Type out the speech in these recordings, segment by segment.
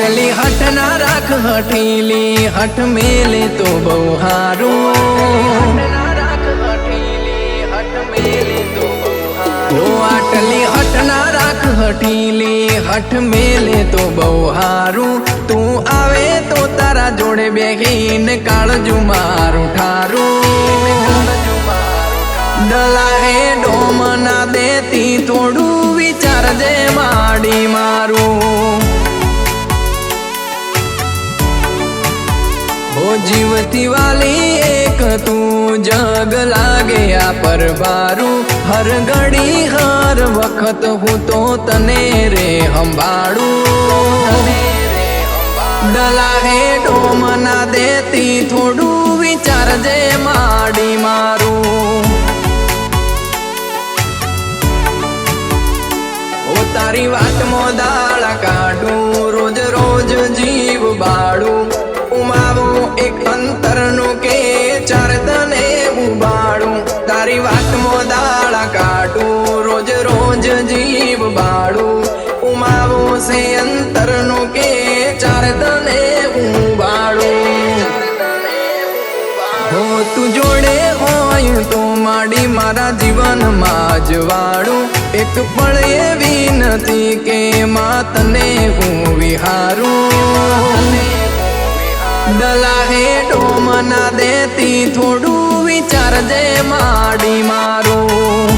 આટલી હઠ ના રાખ હઠીલી હઠ મેલે તો બહુ હારું આટલી હઠ ના રાખ હઠીલી હઠ મેલે તો બહુ હારું તું આવે તો તારા જોડે બેહીને કાળજુ મારું ઠારું દલાહે ડોમ ના દેતી થોડું વિચારજે માડી મારું ઓ જીવતી વાલી એક તું જગ લાગે આ પરવારું હર ઘડી હર વખત હું તો તને રે સંભાળું દલાહે ડોમ ના દેતી થોડું વિચારજે માડી મારું ઓ તારી વાતમાં દાળા કાઢું રોજ રોજ જીવ બાળું ઉમાવું એક અંતરનું કે ચાર તને ઉબાડું તારી વાતમાં દાળા કાઢું રોજ રોજ જીવ બાળું ઉમાવું છે અંતરનું કે ચાર તને ઉબાડું હો તું જોડે હોય તો માડી મારા જીવનમાં જ વાળું એક પળ એવી નથી કે માં તને હું વિહારું દલાહે ડોમ ના દેતી થોડું વિચારજે માડી મારું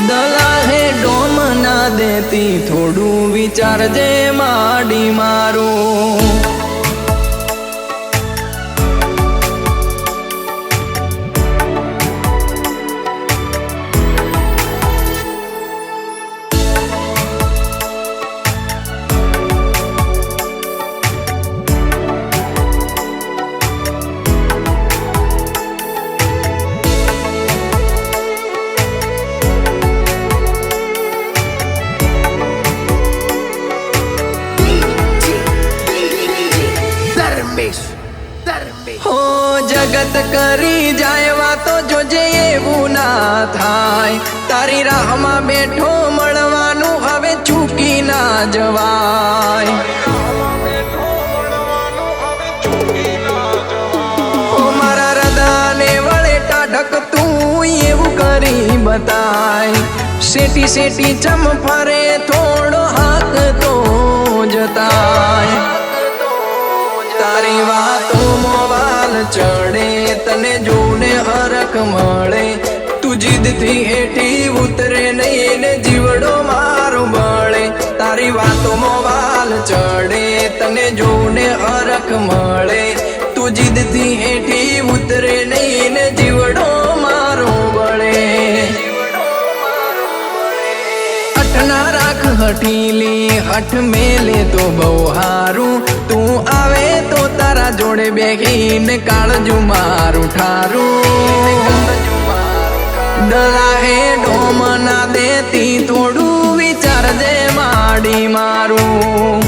દલાહે ડોમ ના દેતી થોડું વિચારજે માડી મારું હો જગત કરી જાય વાતો જોજે એવું ના થાય તારી રાહમાં બેઠો મળવાનું હવે ચૂકી ના જવાય હો મારા હૃદયને વળે ટાઢક તું એવું કરી બતાય શેટી શેટી ચમ ફરે થોડો હાથ તો જતાય તારી વાતો મોવાલ ચડે તને જોને હરખ મળે તું જીદથી હેઠી ઉતરે નહીં ને જીવડો મારો બળે તારી વાતો મોવાલ ચડે તને જોને હરખ મળે તું જીદથી હેઠી ઉતરે નહીં ને જીવડો મારો બળે હઠ ના રાખ હઠીલી હઠ મેલે તો બહુ હારું તું આવે તો તારા જોડે બેહીને કાળજુ મારું ઠારું દલાહે ડોમ ના દેતી થોડું વિચારજે માડી મારું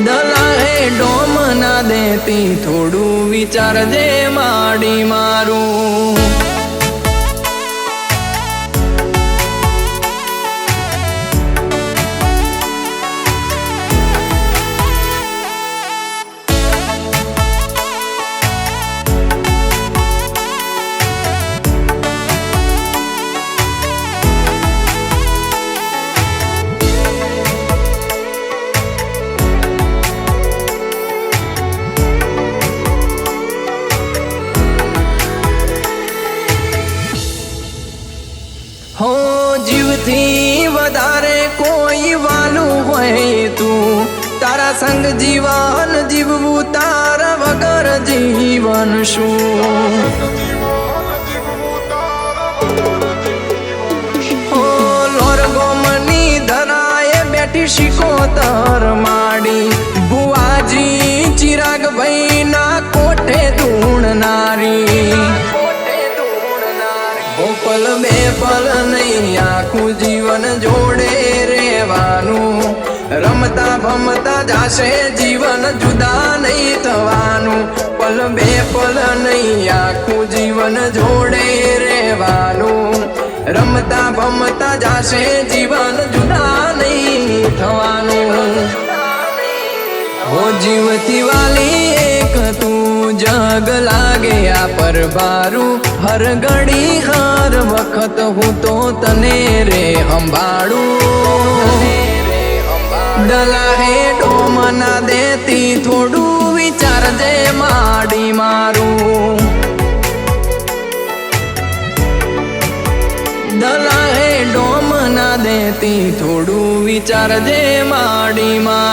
દલાહે ડોમ ના દેતી થોડું વિચારજે માડી મારું હો જીવથી વધારે કોઈ વાલું હોય તું તારા સંગ જીવન જીવવું તારા વગર જીવન શું હો લોરગોમની ધરાએ બેઠી શિકોતર માડી બુઆજી ચિરાગ ભાઈ ના કોઠે ધૂણનારી પલ બે પલ નહીં આખું જીવન જોડે રેવાનું રમતા ભમતા જાશે જીવન જુદા નહીં થવાનું પલ બે પલ નહીં આખું જીવન જોડે રેવાનું રમતા પમતા જાશે જીવન જુદા નહીં થવાનું હો જીવથી વાલી એક તું જગ લાગે આ પર ભારું હર ઘડી હર વખત હું તો તને રે સંભાળું ડલા હે ડોમ ના દેતી થોડું વિચારજે માડી મારું દલા હે ડોમ ના દેતી થોડું વિચારજે માડી મારું